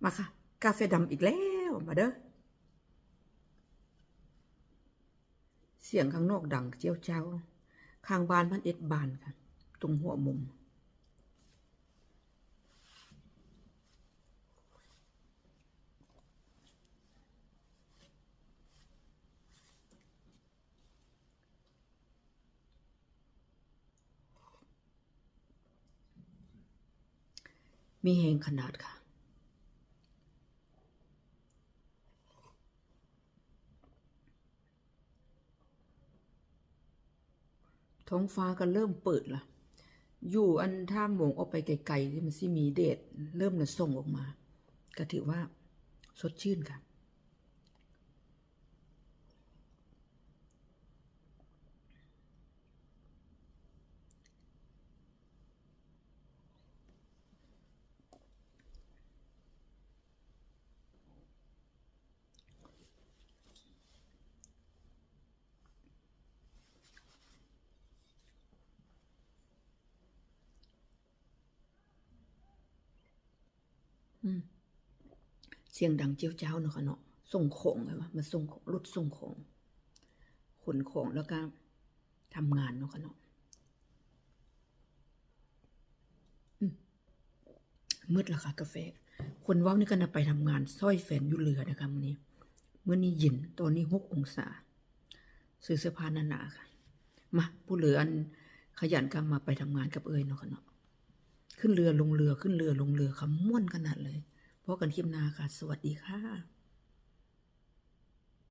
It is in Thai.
มาค่ะกาแฟดำอีกแล้วมาเด้อเสียงข้างนอกดังเจียวเจ้าข้างบ้านมันเอ็ดบานค่ะตรงหัวมุมมีแหงขนาดค่ะท้องฟ้าก็เริ่มเปิดละอยู่อันท่าโมงออกไปไกลๆที่มันสิมีแดดเริ่มจะส่งออกมาก็ถือว่าสดชื่นค่ะเสียงดังเจียวเจ้าเนาะค่ะเนาะส่งของไงวะมาส่งของรถส่งของขนของแล้วก็ทำงานเนาะค่ะเนาะมืดแล้วค่ะกาแฟคนเว้านี่ก็น่ะไปทำงานซ้อยแฟนอยู่เรือนะคะมื้อนี้เย็นตอนนี้6 องศาซื้อเสื้อผ้าหนาๆค่ะมาผู้เหลืออันขยันก็มาไปทำงานกับเอ่ยเนาะค่ะเนาะขึ้นเรือลงเรือขึ้นเรือลงเรือค่ะม่วนขนาดเลยพบกันคลิปหน้าค่ะสวัสดีค่ะ